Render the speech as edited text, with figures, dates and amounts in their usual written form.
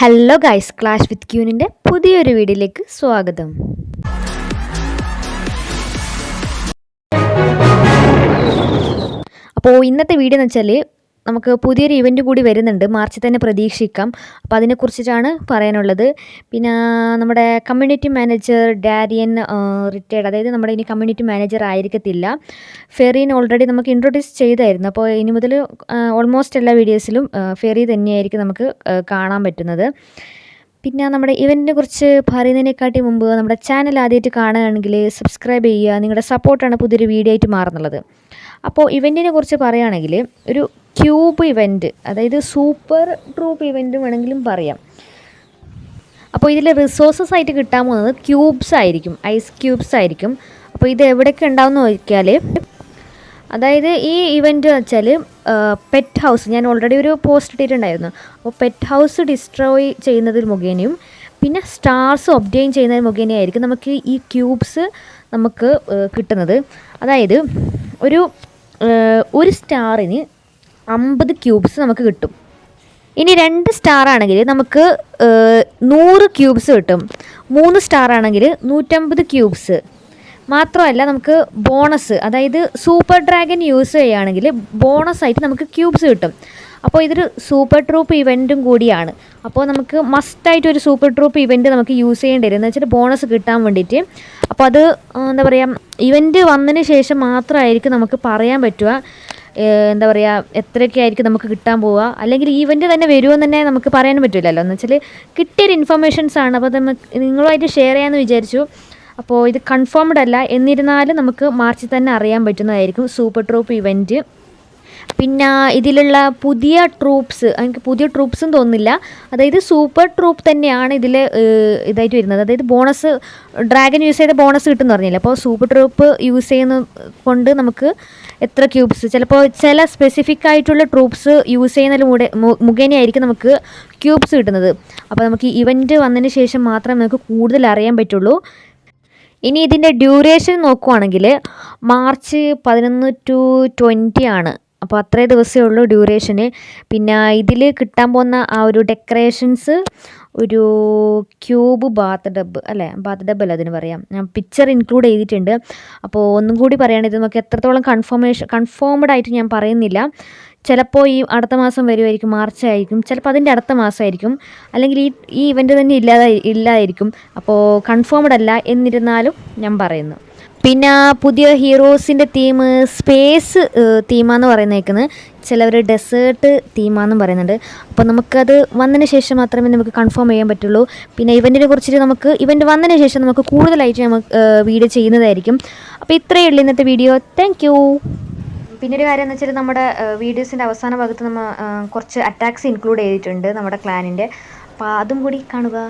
Hello guys, clash വിത്ത് ക്യൂനിൻ്റെ പുതിയൊരു വീഡിയോയിലേക്ക് സ്വാഗതം. അപ്പോൾ ഇന്നത്തെ വീഡിയോ എന്ന് വെച്ചാൽ നമുക്ക് പുതിയൊരു ഇവൻ്റ് കൂടി വരുന്നുണ്ട്, മാർച്ചിൽ തന്നെ പ്രതീക്ഷിക്കാം. അപ്പോൾ അതിനെക്കുറിച്ചിട്ടാണ് പറയാനുള്ളത്. പിന്നെ നമ്മുടെ കമ്മ്യൂണിറ്റി മാനേജർ ഡാരിയൻ റിട്ടയർഡ്, അതായത് നമ്മുടെ ഇനി കമ്മ്യൂണിറ്റി മാനേജർ ആയിരിക്കത്തില്ല. ഫെറീൻ ഓൾറെഡി നമുക്ക് ഇൻട്രൊഡ്യൂസ് ചെയ്തായിരുന്നു. അപ്പോൾ ഇനി മുതൽ ഓൾമോസ്റ്റ് എല്ലാ വീഡിയോസിലും ഫെറി തന്നെയായിരിക്കും നമുക്ക് കാണാൻ പറ്റുന്നത്. പിന്നെ നമ്മുടെ ഇവൻറ്റിനെ കുറിച്ച് പറയുന്നതിനെക്കാട്ടി മുമ്പ് നമ്മുടെ ചാനൽ ആദ്യമായിട്ട് കാണുകയാണെങ്കിൽ സബ്സ്ക്രൈബ് ചെയ്യുക. നിങ്ങളുടെ സപ്പോർട്ടാണ് പുതിയൊരു വീഡിയോ ആയിട്ട് മാറുന്നുള്ളത്. അപ്പോൾ ഇവൻറ്റിനെ കുറിച്ച് പറയുകയാണെങ്കിൽ ഒരു ക്യൂബ് ഇവൻറ്റ്, അതായത് സൂപ്പർ ട്രൂപ്പ് ഇവൻറ്റ് വേണമെങ്കിലും പറയാം. അപ്പോൾ ഇതിൽ റിസോഴ്സസ് ആയിട്ട് കിട്ടാൻ പോകുന്നത് ക്യൂബ്സ് ആയിരിക്കും, ഐസ് ക്യൂബ്സ് ആയിരിക്കും. അപ്പോൾ ഇത് എവിടെയൊക്കെ ഉണ്ടാവുമെന്ന് നോക്കിയാൽ, അതായത് ഈ ഇവൻറ്റ് വെച്ചാൽ പെറ്റ് ഹൗസ്, ഞാൻ ഓൾറെഡി ഒരു പോസ്റ്റ് ഇട്ടിട്ടുണ്ടായിരുന്നു. അപ്പോൾ പെറ്റ് ഹൗസ് ഡിസ്ട്രോയ് ചെയ്യുന്നതിൽ മുഖേനയും പിന്നെ സ്റ്റാർസ് ഒബ്റ്റെയിൻ ചെയ്യുന്നതിന് മുഖേനയായിരിക്കും നമുക്ക് ഈ ക്യൂബ്സ് നമുക്ക് കിട്ടുന്നത്. അതായത് ഒരു സ്റ്റാറിന് 50 ക്യൂബ്സ് നമുക്ക് കിട്ടും. ഇനി 2 സ്റ്റാർ ആണെങ്കിൽ നമുക്ക് 100 ക്യൂബ്സ് കിട്ടും. 3 സ്റ്റാർ ആണെങ്കിൽ 150 ക്യൂബ്സ്. മാത്രമല്ല നമുക്ക് ബോണസ്, അതായത് സൂപ്പർ ഡ്രാഗൺ യൂസ് ചെയ്യുകയാണെങ്കിൽ ബോണസായിട്ട് നമുക്ക് ക്യൂബ്സ് കിട്ടും. അപ്പോൾ ഇതൊരു സൂപ്പർ ട്രൂപ്പ് ഇവൻറ്റും കൂടിയാണ്. അപ്പോൾ നമുക്ക് മസ്റ്റായിട്ട് ഒരു സൂപ്പർ ട്രൂപ്പ് ഇവൻറ്റ് നമുക്ക് യൂസ് ചെയ്യേണ്ടി വരും, എന്ന് വെച്ചാൽ ബോണസ് കിട്ടാൻ വേണ്ടിയിട്ട്. അപ്പോൾ അത് എന്താ പറയുക, ഇവൻറ്റ് വന്നതിന് ശേഷം മാത്രമായിരിക്കും നമുക്ക് പറയാൻ പറ്റുക എന്താ പറയുക എത്രയൊക്കെ ആയിരിക്കും നമുക്ക് കിട്ടാൻ പോവുക. അല്ലെങ്കിൽ ഈവൻറ്റ് തന്നെ വരുമെന്ന് തന്നെ നമുക്ക് പറയാൻ പറ്റില്ലല്ലോ, എന്ന് വെച്ചാൽ കിട്ടിയൊരു ഇൻഫർമേഷൻസാണ്. അപ്പോൾ നമുക്ക് നിങ്ങളുമായിട്ട് ഷെയർ ചെയ്യാമെന്ന് വിചാരിച്ചു. അപ്പോൾ ഇത് കൺഫേംഡ് അല്ല, എന്നിരുന്നാലും നമുക്ക് മാർച്ചിൽ തന്നെ അറിയാൻ പറ്റുന്നതായിരിക്കും സൂപ്പർ ട്രൂപ്പ് ഇവൻറ്റ്. പിന്നെ ഇതിലുള്ള പുതിയ ട്രൂപ്സ്, എനിക്ക് പുതിയ ട്രൂപ്സും തോന്നുന്നില്ല, അതായത് സൂപ്പർ ട്രൂപ്പ് തന്നെയാണ് ഇതിൽ ഇതായിട്ട് വരുന്നത്. അതായത് ബോണസ്, ഡ്രാഗൺ യൂസ് ചെയ്ത ബോണസ് കിട്ടുമെന്ന് പറഞ്ഞില്ല. അപ്പോൾ സൂപ്പർ ട്രൂപ്പ് യൂസ് ചെയ്യുന്ന കൊണ്ട് നമുക്ക് എത്ര ക്യൂബ്സ്, ചിലപ്പോൾ ചില സ്പെസിഫിക് ആയിട്ടുള്ള ട്രൂപ്സ് യൂസ് ചെയ്യുന്നതിലൂടെ മുഖേനയായിരിക്കും നമുക്ക് ക്യൂബ്സ് കിട്ടുന്നത്. അപ്പോൾ നമുക്ക് ഇവൻറ്റ് വന്നതിന് ശേഷം മാത്രമേ നമുക്ക് കൂടുതൽ അറിയാൻ പറ്റുള്ളൂ. ഇനി ഇതിൻ്റെ ഡ്യൂറേഷൻ നോക്കുവാണെങ്കിൽ മാർച്ച് 11 to 20 ആണ്. അപ്പോൾ അത്രേ ദിവസമേ ഉള്ളൂ ഡ്യൂറേഷന്. പിന്നെ ഇതിൽ കിട്ടാൻ പോകുന്ന ആ ഒരു ഡെക്കറേഷൻസ് ഒരു ക്യൂബ് ബാത്ത് ടബ് അല്ല അതിന് പറയാം. ഞാൻ പിക്ചർ ഇൻക്ലൂഡ് ചെയ്തിട്ടുണ്ട്. അപ്പോൾ ഒന്നും കൂടി പറയുകയാണെങ്കിൽ നമുക്ക് എത്രത്തോളം കൺഫേംഡ് ആയിട്ട് ഞാൻ പറയുന്നില്ല. ചിലപ്പോൾ ഈ അടുത്ത മാസം വരുമായിരിക്കും, മാർച്ച് ആയിരിക്കും, ചിലപ്പോൾ അതിൻ്റെ അടുത്ത മാസമായിരിക്കും, അല്ലെങ്കിൽ ഈ ഇവൻറ്റ് തന്നെ ഇല്ലാതായിരിക്കും. അപ്പോൾ കൺഫേംഡ് അല്ല, എന്നിരുന്നാലും ഞാൻ പറയുന്നു. പിന്നെ പുതിയ ഹീറോസിൻ്റെ തീം സ്പേസ് തീമാന്ന് പറയുന്നേക്കുന്നത്, ചിലവർ ഡെസേർട്ട് തീമാന്നും പറയുന്നുണ്ട്. അപ്പോൾ നമുക്കത് വന്നതിന് ശേഷം മാത്രമേ നമുക്ക് കൺഫേം ചെയ്യാൻ പറ്റുള്ളൂ. പിന്നെ ഇവൻറ്റിനെ കുറിച്ചിട്ട് നമുക്ക് ഇവൻറ്റ് വന്നതിന് ശേഷം നമുക്ക് കൂടുതലായിട്ട് നമുക്ക് വീഡിയോ ചെയ്യുന്നതായിരിക്കും. അപ്പോൾ ഇത്രയേ ഉള്ളൂ ഇന്നത്തെ വീഡിയോ. Thank you. പിന്നെ ഒരു കാര്യം എന്ന് വെച്ചാൽ നമ്മുടെ വീഡിയോസിൻ്റെ അവസാന ഭാഗത്ത് നമ്മൾ കുറച്ച് അറ്റാക്സ് ഇൻക്ലൂഡ് ചെയ്തിട്ടുണ്ട് നമ്മുടെ ക്ലാനിൻ്റെ. അപ്പോൾ അതും കൂടി കാണുക.